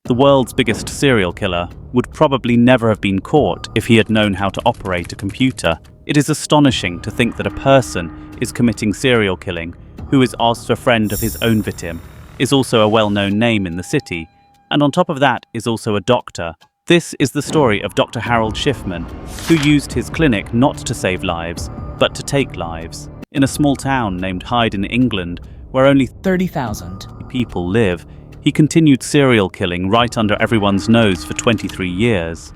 The world's biggest serial killer would probably never have been caught if he had known how to operate a computer. It is astonishing to think that a person is committing serial killing who is also a friend of his own victim, is also a well-known name in the city, and on top of that is also a doctor. This is the story of Dr. Harold Shipman, who used his clinic not to save lives, but to take lives. In a small town named Hyde in England, where only 30,000 people live, he continued serial killing right under everyone's nose for 23 years.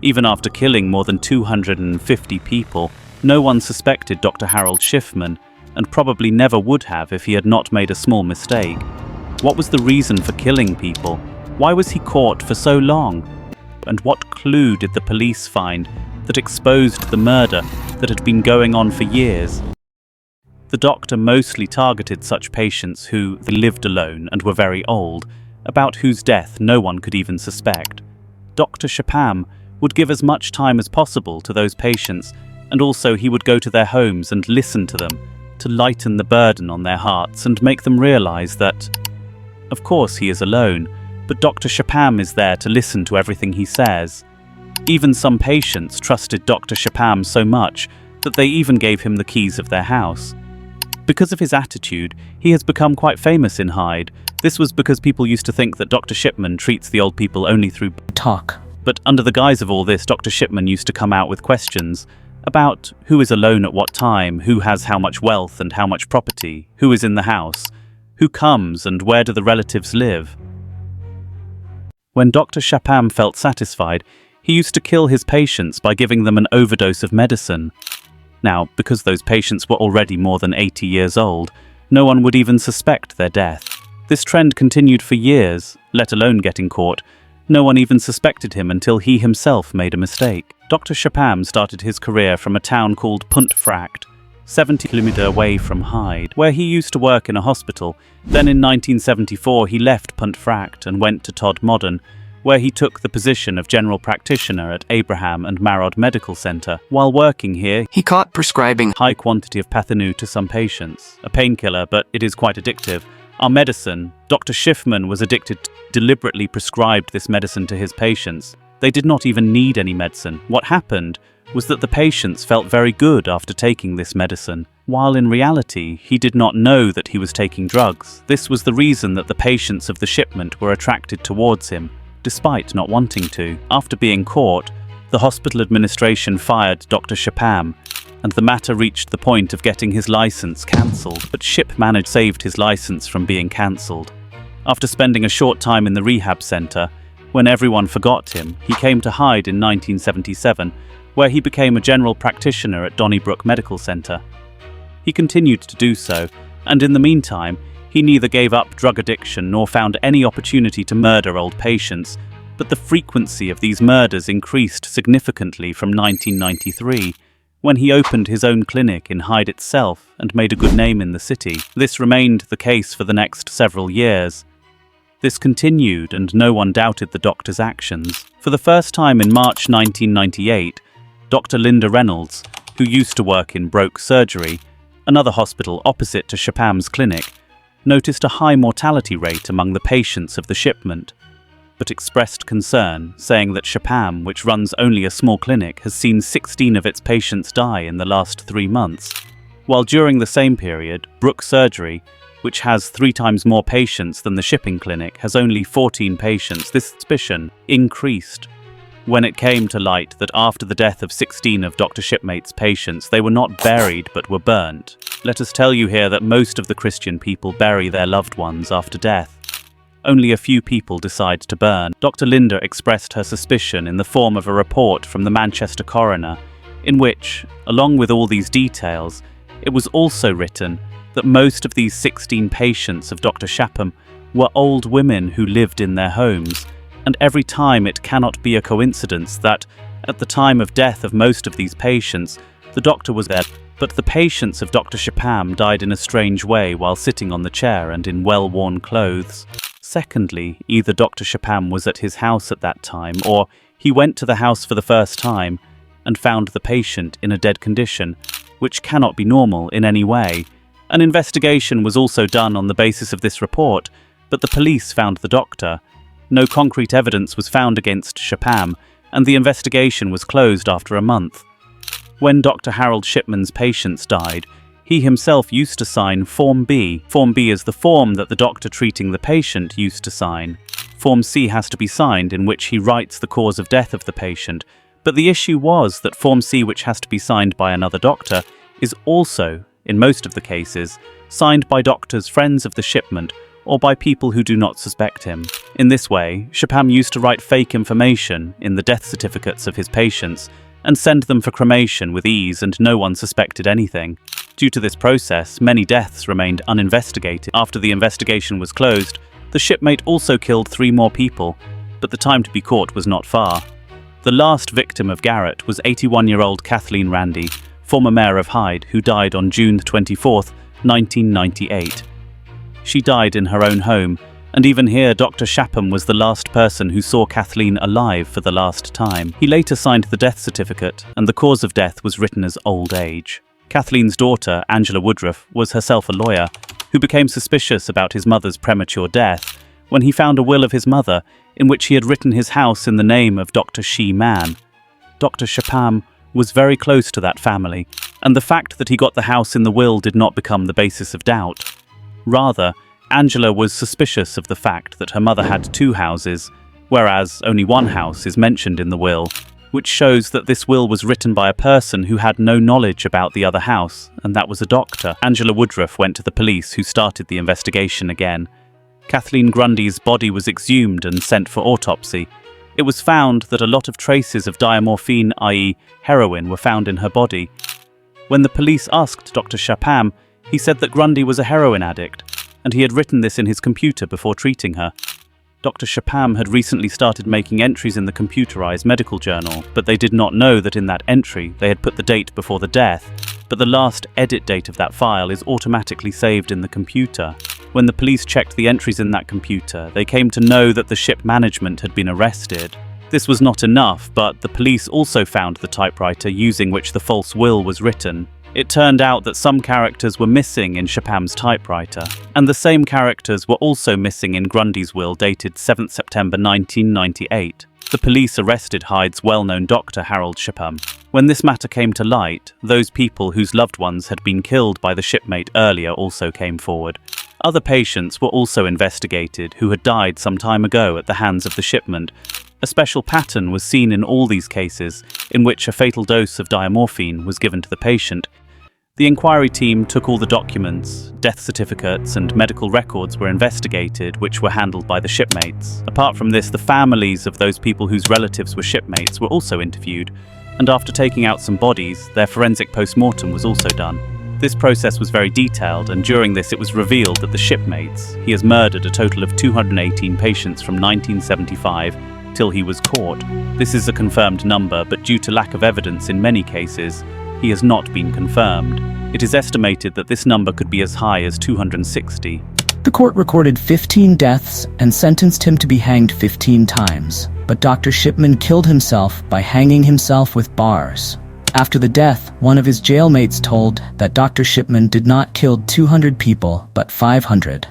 Even after killing more than 250 people, no one suspected Dr. Harold Shipman, and probably never would have if he had not made a small mistake. What was the reason for killing people? Why was he caught for so long? And what clue did the police find that exposed the murder that had been going on for years? The doctor mostly targeted such patients who lived alone and were very old, about whose death no one could even suspect. Dr. Shipman would give as much time as possible to those patients, and also he would go to their homes and listen to them, to lighten the burden on their hearts and make them realize that, of course, he is alone, but Dr. Shipman is there to listen to everything he says. Even some patients trusted Dr. Shipman so much that they even gave him the keys of their house. Because of his attitude, he has become quite famous in Hyde. This was because people used to think that Dr. Shipman treats the old people only through talk. But under the guise of all this, Dr. Shipman used to come out with questions about who is alone at what time, who has how much wealth and how much property, who is in the house, who comes and where do the relatives live. When Dr. Shipman felt satisfied, he used to kill his patients by giving them an overdose of medicine. Now, because those patients were already more than 80 years old, no one would even suspect their death. This trend continued for years, let alone getting caught. No one even suspected him until he himself made a mistake. Dr. Shipman started his career from a town called Pontefract, 70 kilometers away from Hyde, where he used to work in a hospital. Then in 1974 he left Pontefract and went to Todmorden, where he took the position of general practitioner at Abraham and Marod Medical Center. While working here, He caught prescribing high quantity of Pathenu to some patients, a painkiller, but it is quite addictive. Our medicine, Dr. Shipman was addicted, deliberately prescribed this medicine to his patients. They did not even need any medicine. What happened was that the patients felt very good after taking this medicine, while in reality he did not know that he was taking drugs. This was the reason that the patients of the shipment were attracted towards him, despite not wanting to. After being caught, the hospital administration fired Dr. Shipman, and the matter reached the point of getting his license cancelled. But Shipman saved his license from being cancelled. After spending a short time in the rehab center, when everyone forgot him, he came to Hyde in 1977, where he became a general practitioner at Donnybrook Medical Center. He continued to do so, and in the meantime, he neither gave up drug addiction nor found any opportunity to murder old patients, but the frequency of these murders increased significantly from 1993, when he opened his own clinic in Hyde itself and made a good name in the city. This remained the case for the next several years. This continued, and no one doubted the doctor's actions. For the first time in March 1998, Dr. Linda Reynolds, who used to work in Broke Surgery, another hospital opposite to Shipman's clinic, noticed a high mortality rate among the patients of the shipment, but expressed concern, saying that Shipman, which runs only a small clinic, has seen 16 of its patients die in the last 3 months, while during the same period, Brook Surgery, which has 3 times more patients than the shipping clinic, has only 14 patients. This suspicion increased when it came to light that after the death of 16 of Dr. Shipman's patients, they were not buried but were burnt. Let us tell you here that most of the Christian people bury their loved ones after death. Only a few people decide to burn. Dr. Linda expressed her suspicion in the form of a report from the Manchester coroner, in which, along with all these details, it was also written that most of these 16 patients of Dr. Shipman were old women who lived in their homes, and every time it cannot be a coincidence that, at the time of death of most of these patients, the doctor was there, but the patients of Dr. Shipman died in a strange way while sitting on the chair and in well-worn clothes. Secondly, either Dr. Shipman was at his house at that time, or he went to the house for the first time and found the patient in a dead condition, which cannot be normal in any way. An investigation was also done on the basis of this report, but the police found the doctor No concrete evidence was found against Shipman, and the investigation was closed after a month. When Dr. Harold Shipman's patients died, he himself used to sign Form B. Form B is the form that the doctor treating the patient used to sign. Form C has to be signed, in which he writes the cause of death of the patient, but the issue was that Form C, which has to be signed by another doctor, is also, in most of the cases, signed by doctors friends of the shipment or by people who do not suspect him. In this way, Shipman used to write fake information in the death certificates of his patients and send them for cremation with ease, and no one suspected anything. Due to this process, many deaths remained uninvestigated. After the investigation was closed, the shipmate also killed 3 more people, but the time to be caught was not far. The last victim of Garrett was 81-year-old Kathleen Randy, former mayor of Hyde, who died on June 24, 1998. She died in her own home, and even here Dr. Shipman was the last person who saw Kathleen alive for the last time. He later signed the death certificate, and the cause of death was written as old age. Kathleen's daughter, Angela Woodruff, was herself a lawyer, who became suspicious about his mother's premature death when he found a will of his mother in which he had written his house in the name of Dr. Shipman. Dr. Shipman was very close to that family, and the fact that he got the house in the will did not become the basis of doubt. Rather, Angela was suspicious of the fact that her mother had 2 houses, whereas only 1 house is mentioned in the will, which shows that this will was written by a person who had no knowledge about the other house, and that was a doctor. Angela Woodruff went to the police, who started the investigation again. Kathleen Grundy's body was exhumed and sent for autopsy. It was found that a lot of traces of diamorphine, i.e. heroin, were found in her body. When the police asked Dr. Shipman, he said that Grundy was a heroin addict, and he had written this in his computer before treating her. Dr. Shipman had recently started making entries in the computerized medical journal, but they did not know that in that entry they had put the date before the death, but the last edit date of that file is automatically saved in the computer. When the police checked the entries in that computer, they came to know that the ship management had been arrested. This was not enough, but the police also found the typewriter using which the false will was written. It turned out that some characters were missing in Shipman's typewriter, and the same characters were also missing in Grundy's will dated 7 September 1998. The police arrested Hyde's well-known Dr. Harold Shipman. When this matter came to light, those people whose loved ones had been killed by the shipmate earlier also came forward. Other patients were also investigated who had died some time ago at the hands of the shipment. A special pattern was seen in all these cases, in which a fatal dose of diamorphine was given to the patient. The inquiry team took all the documents, death certificates and medical records were investigated, which were handled by the shipmates. Apart from this, the families of those people whose relatives were shipmates were also interviewed, and after taking out some bodies, their forensic post-mortem was also done. This process was very detailed, and during this it was revealed that the shipmates, he has murdered a total of 218 patients from 1975 till he was caught. This is a confirmed number, but due to lack of evidence in many cases, he has not been confirmed. It is estimated that this number could be as high as 260. The court recorded 15 deaths and sentenced him to be hanged 15 times, but Dr. Shipman killed himself by hanging himself with bars. After the death, one of his jailmates told that Dr. Shipman did not kill 200 people, but 500.